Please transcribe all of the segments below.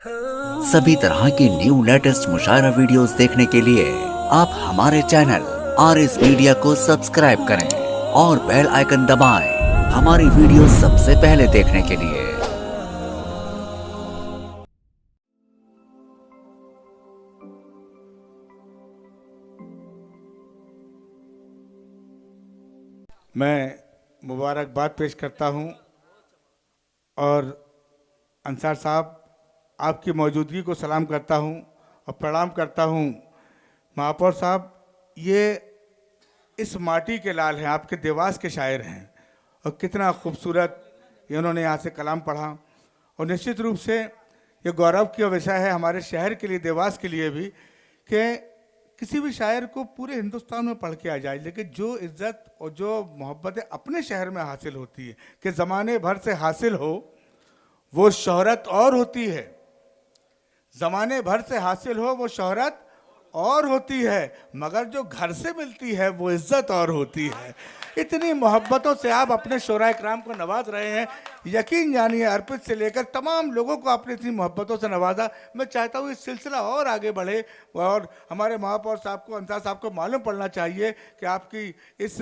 सभी तरह की न्यू लेटेस्ट मुशायरा वीडियोस देखने के लिए आप हमारे चैनल RS मीडिया को सब्सक्राइब करें और बेल आइकन दबाएं हमारी वीडियो सबसे पहले देखने के लिए। मैं मुबारकबाद पेश करता हूं और अंसार साहब आपकी मौजूदगी को सलाम करता हूं और प्रणाम करता हूं। महापौर साहब, ये इस माटी के लाल हैं, आपके देवास के शायर हैं और कितना खूबसूरत इन्होंने यहाँ से कलाम पढ़ा। और निश्चित रूप से ये गौरव की विषय है हमारे शहर के लिए, देवास के लिए भी, कि किसी भी शायर को पूरे हिंदुस्तान में पढ़ के आ जाए, लेकिन जो इज्जत और जो मोहब्बतें अपने शहर में हासिल होती है कि ज़माने भर से हासिल हो, वो शोहरत और होती है। ज़माने भर से हासिल हो वो शोहरत और होती है, मगर जो घर से मिलती है वो इज्जत और होती है। इतनी मोहब्बतों से आप अपने शोराए कराम को नवाज रहे हैं। यकीन जानिए, अर्पित से लेकर तमाम लोगों को आपने इतनी मोहब्बतों से नवाजा। मैं चाहता हूँ इस सिलसिला और आगे बढ़े और हमारे महापौर साहब को, अंसार साहब को मालूम पड़ना चाहिए कि आपकी इस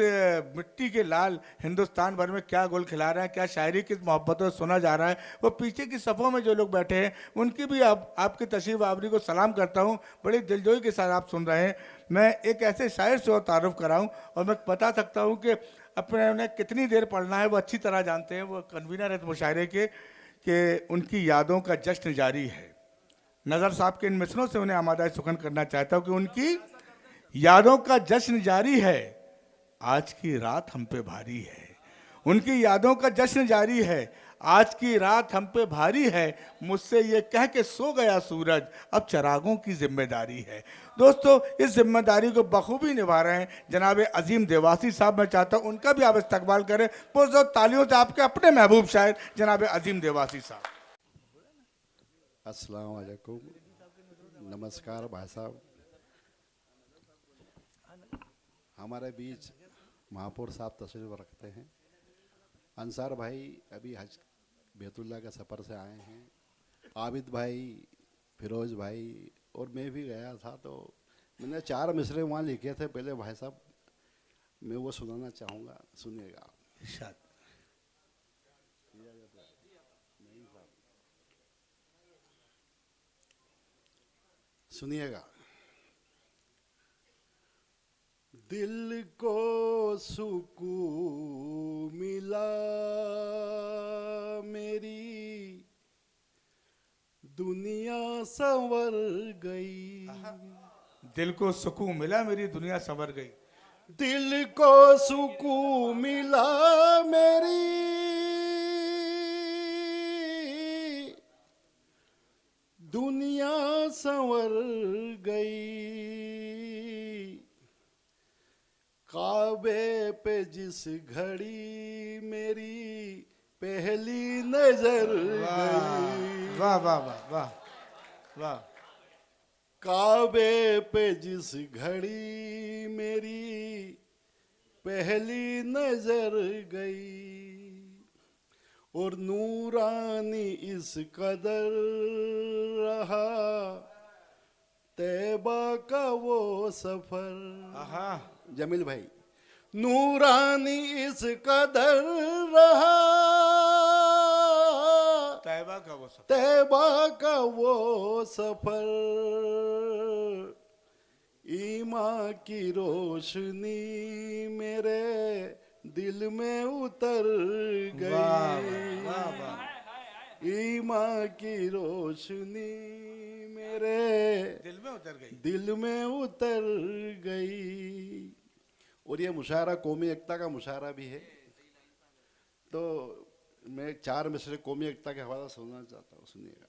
मिट्टी के लाल हिंदुस्तान भर में क्या गुल खिला रहे हैं, क्या शायरी किस मोहब्बतों से सुना जा रहा है। वो पीछे की सफ़ों में जो लोग बैठे हैं उनकी भी आपकी तशरीफ़ आवरी को सलाम करता हूँ। बड़ी दिलजोई के साथ आप सुन रहे हैं। मैं एक ऐसे शायर से और तारुफ कराऊं और मैं बता सकता हूं कि अपने उन्हें कितनी देर पढ़ना है वो अच्छी तरह जानते हैं। वो कन्वीनर है मुशायरे के कि उनकी यादों का जश्न जारी है। नज़र साहब के इन मिसरों से उन्हें आमादा सुखन करना चाहता हूं कि उनकी यादों का जश्न जारी है, आज की रात हम पे भारी है। उनकी यादों का जश्न जारी है, आज की रात हम पे भारी है। मुझसे ये कह के सो गया सूरज, अब चरागों की जिम्मेदारी है। दोस्तों, इस जिम्मेदारी को बखूबी निभा रहे हैं जनाब अजीम देवासी साहब। मैं चाहता हूं उनका भी आप इस्तकबाल करें पुरजोर तालियों से, आपके अपने महबूब शायर जनाब अजीम देवासी साहब। अस्सलाम वालेकुम, नमस्कार भाई साहब। हमारे बीच महापौर साहब तशरीफ रखते हैं। अंसार भाई अभी हज बैतुल्ला के सफ़र से आए हैं। आबिद भाई, फिरोज़ भाई और मैं भी गया था, तो मैंने 4 मिसरे वहाँ लिखे थे। पहले भाई साहब मैं वो सुनाना चाहूँगा, सुनिएगा। इरशाद। सुनिएगा। दिल को सुकून मिला मेरी, दुनिया संवर गई। दिल को सुकून मिला, मेरी दुनिया संवर गई। दिल को सुकून मिला मेरी, दुनिया संवर गई। काबे पे जिस घड़ी मेरी पहली नजर गई। वाह वाह वाह वाह वाह। काबे पे जिस घड़ी मेरी पहली नजर गई, और नूरानी इस कदर रहा तैबा का वो सफर। जमील भाई, नूरानी इस कदर रहा तैबा का वो सफर, तैबा का वो सफर। ईमान की रोशनी मेरे दिल में उतर गई। ईमान की रोशनी मेरे दिल में उतर गई। और ये मुशायरा कौमी एकता का मुशायरा भी है, तो मैं 4 मिसरे कौमी एकता के हवाला सुनना चाहता हूँ, सुनिएगा।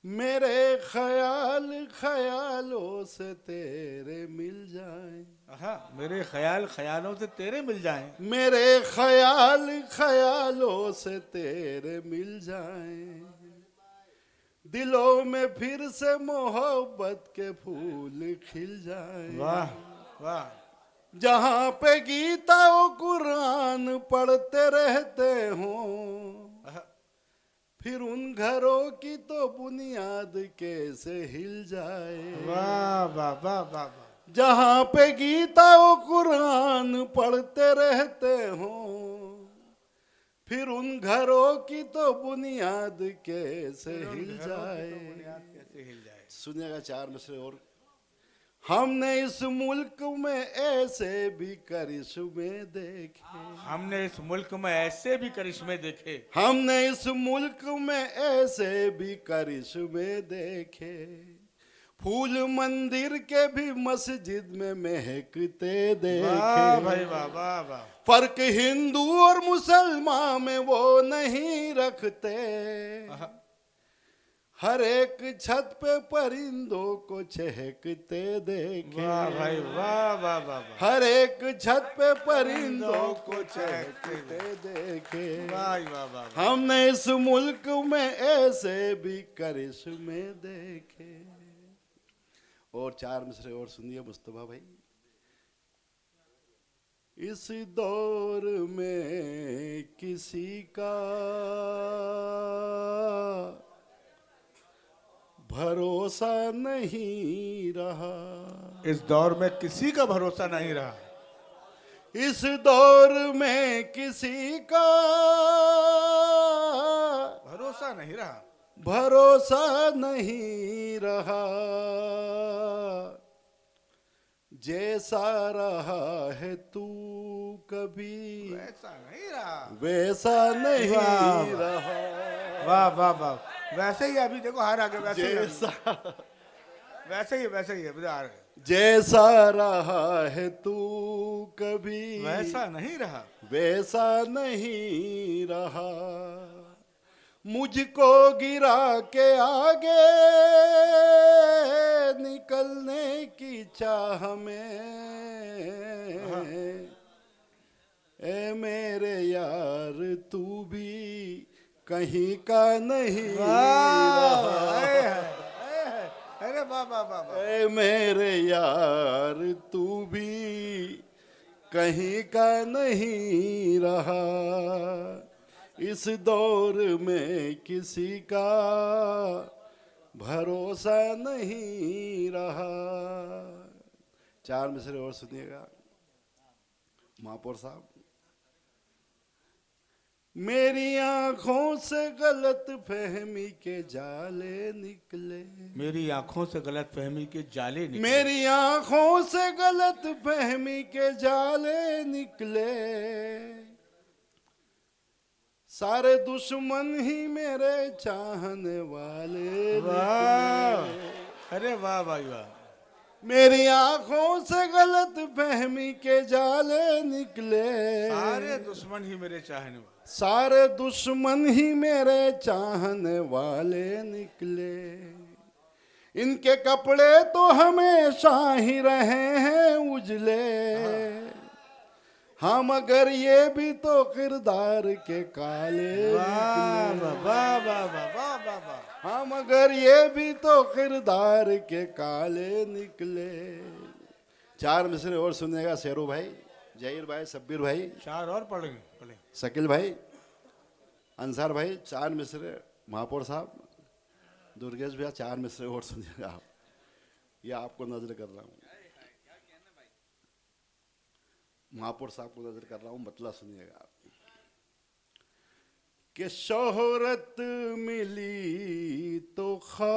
मेरे ख्याल ख्यालों से तेरे मिल जाएं। मेरे ख्याल ख्यालों से तेरे मिल जाएं। मेरे ख्याल ख्यालों से तेरे मिल जाएं, दिलों में फिर से मोहब्बत के फूल खिल जाएं। वाह वाह। जहाँ पे गीता और कुरान पढ़ते रहते हों, फिर उन घरों की तो बुनियाद कैसे हिल जाए। वाह वाह वाह वाह वाह। जहां पे गीता व कुरान पढ़ते रहते हो, फिर उन घरों की तो बुनियाद कैसे हिल जाए। कैसे हिल जाए। सुनिएगा 4 मिसरे और। हमने इस मुल्क में ऐसे भी करिश्मे देखे, हमने इस मुल्क में ऐसे भी करिश्मे देखे, हमने इस मुल्क में ऐसे भी करिश्मे देखे। फूल मंदिर के भी मस्जिद में महकते देखे। वाह भाई वाह वाह वाह। फर्क हिंदू और मुसलमान में वो नहीं रखते। हर एक छत पे परिंदों को चहकते देखे। वाह भाई वाह वाह वाह वाह। हर एक छत पे परिंदों को चहकते देखे। वाह वाह वाह। हमने इस मुल्क में ऐसे भी करिश्मे देखे। और 4 मिसरे और सुनिए मुस्तफा भाई। इस दौर में किसी का भरोसा नहीं रहा। इस दौर में किसी का भरोसा नहीं रहा। इस दौर में किसी का भरोसा नहीं रहा। भरोसा नहीं रहा। जैसा रहा है तू कभी वैसा नहीं रहा। वैसा नहीं वाह, रहा। वाह वाह वाह। वैसे ही अभी देखो हार आ गया। वैसे ही जैसा वैसे ही अभी आ रहे। जैसा रहा है तू कभी वैसा नहीं रहा। वैसा नहीं रहा। मुझको गिरा के आगे निकलने की चाह में, ए मेरे यार तू भी कहीं का नहीं रहा। अरे वाह वाह वाह। ए मेरे यार तू भी कहीं का नहीं रहा। इस दौर में किसी का भरोसा नहीं रहा। 4 मिसरे और सुनिएगा महापौर साहब। मेरी आंखों से गलत फहमी के जाले निकले। मेरी आंखों से गलत फहमी के जाले निकले। मेरी आंखों से गलत फहमी के जाले निकले। सारे दुश्मन ही मेरे चाहने वाले निकले। अरे वाह भाई वाह। मेरी आंखों से गलत फहमी के जाले निकले। सारे दुश्मन ही मेरे चाहने वाले। सारे दुश्मन ही मेरे चाहने वाले निकले। इनके कपड़े तो हमेशा ही रहे हैं उजले। हाँ मगर ये भी तो किरदार के काले निकले। वाह वाह वाह वाह वाह वाह। हाँ मगर ये भी तो किरदार के काले निकले। 4 मिसरे और सुनेगा शेरू भाई, जहीर भाई, शब्बीर भाई, 4 और पढ़ेंगे। शकील भाई, अंसार भाई। 4 मिसरे महापौर साहब, दुर्गेश भैया 4 मिसरे और सुनिएगा आप। ये आपको नजर कर रहा हूँ, महापौर साहब को नजर कर रहा हूँ, मतलब सुनिएगा आप। कि शोहरत मिली तो ख्वाब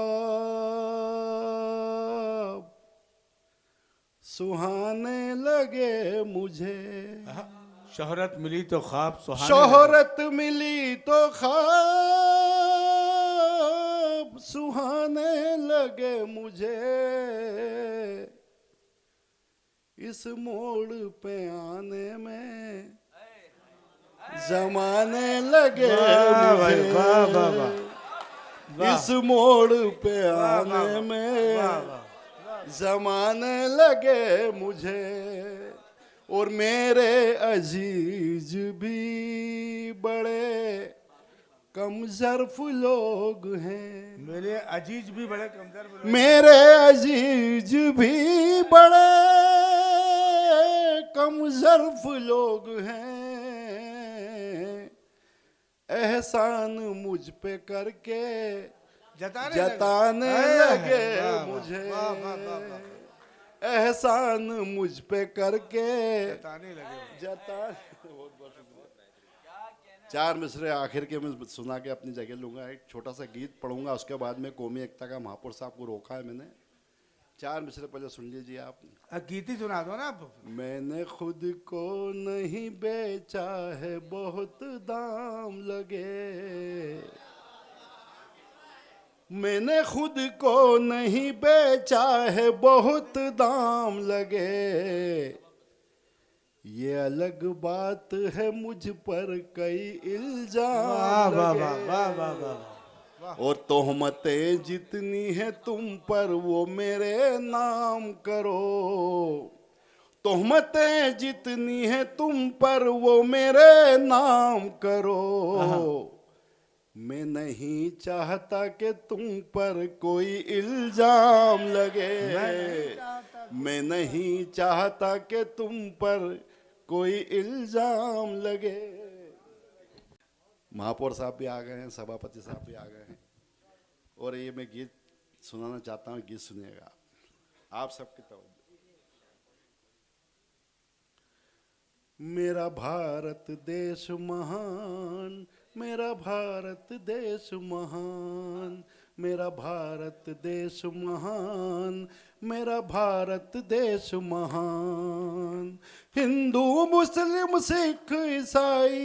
सुहाने लगे मुझे। शोहरत मिली तो ख्वाब सुहाने। शोहरत मिली तो ख्वाब सुहाने लगे मुझे। इस मोड़ पे आने में जमाने लगे मुझे। इस मोड़ पे आने में जमाने लगे मुझे। और मेरे अजीज भी बड़े कम ज़र्फ लोग हैं। मेरे अजीज भी बड़े कमजोर। मेरे अजीज भी बड़े कम ज़र्फ लोग हैं। एहसान मुझ पे करके जताने जताने लगे मुझे, एहसान मुझ पे करके जताने लगे। जता। चार मिसरे आखिर के मैं सुना के अपनी जगह लूंगा, एक छोटा सा गीत पढ़ूंगा, उसके बाद में कौमी एकता का महापौर साहब को रोका है मैंने। चार मिसरे पहले सुन लीजिए आप। गीत ही सुना दो ना आप। मैंने खुद को नहीं बेचा है, बहुत दाम लगे। मैंने खुद को नहीं बेचा है, बहुत दाम लगे। ये अलग बात है मुझ पर कई इल्जाम लगे, और तोहमतें जितनी है तुम पर वो मेरे नाम करो। तोहमतें जितनी है तुम पर वो मेरे नाम करो। मैं नहीं चाहता कि तुम पर कोई इल्जाम लगे। मैं नहीं चाहता कि तुम पर कोई इल्जाम लगे। महापौर साहब भी आ गए हैं, सभापति साहब भी आ गए हैं, और ये मैं गीत सुनाना चाहता हूँ, गीत सुनिएगा आप सबकी तवज्जो। मेरा भारत देश महान, मेरा भारत देश महान, मेरा भारत देश महान, मेरा भारत देश महान। हिंदू मुस्लिम सिख ईसाई,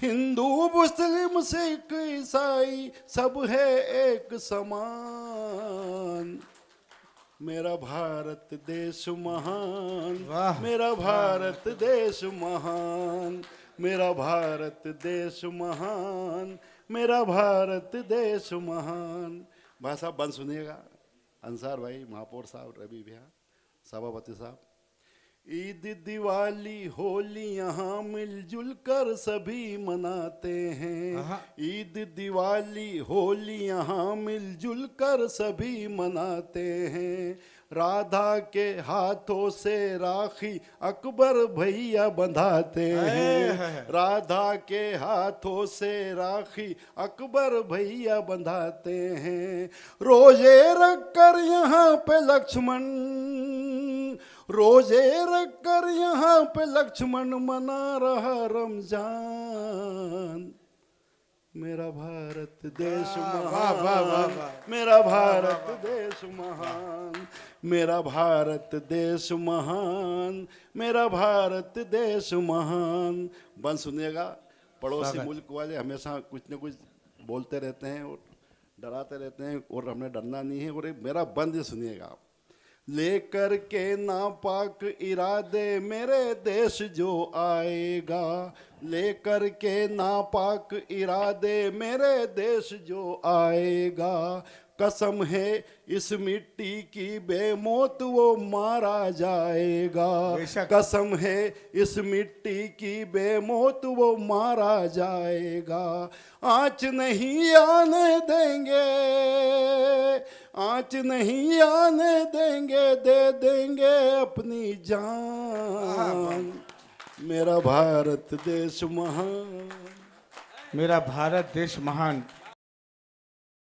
हिंदू मुस्लिम सिख ईसाई सब है एक समान। मेरा भारत देश महान, मेरा भारत देश महान, मेरा भारत देश महान, मेरा भारत देश महान। भाई साहब बंद सुनिएगा, अंसार भाई, महापौर साहब, रवि भैया, सभापति साहब। ईद दिवाली होली यहाँ मिलजुल कर सभी मनाते हैं। ईद दिवाली होली यहाँ मिलजुल कर सभी मनाते हैं। राधा के हाथों से राखी अकबर भैया बंधाते हैं। राधा के हाथों से राखी अकबर भैया बंधाते हैं। रोजे रख कर यहाँ पे लक्ष्मण, रोजे रख कर यहाँ पे लक्ष्मण मना रहा रमजान। मेरा भारत देश महान, मेरा भारत देश महान, मेरा भारत देश महान, मेरा भारत देश महान। बंद सुनिएगा। पड़ोसी मुल्क वाले हमेशा कुछ न कुछ बोलते रहते हैं और डराते रहते हैं, और हमने डरना नहीं है। और मेरा बंद सुनिएगा आप। लेकर के नापाक इरादे मेरे देश जो आएगा, लेकर के नापाक इरादे मेरे देश जो आएगा। कसम है इस मिट्टी की बेमौत वो मारा जाएगा। कसम है इस मिट्टी की बेमौत वो मारा जाएगा। आँच नहीं आने देंगे, आँच नहीं आने देंगे, दे देंगे अपनी जान। मेरा भारत देश महान, मेरा भारत देश महान।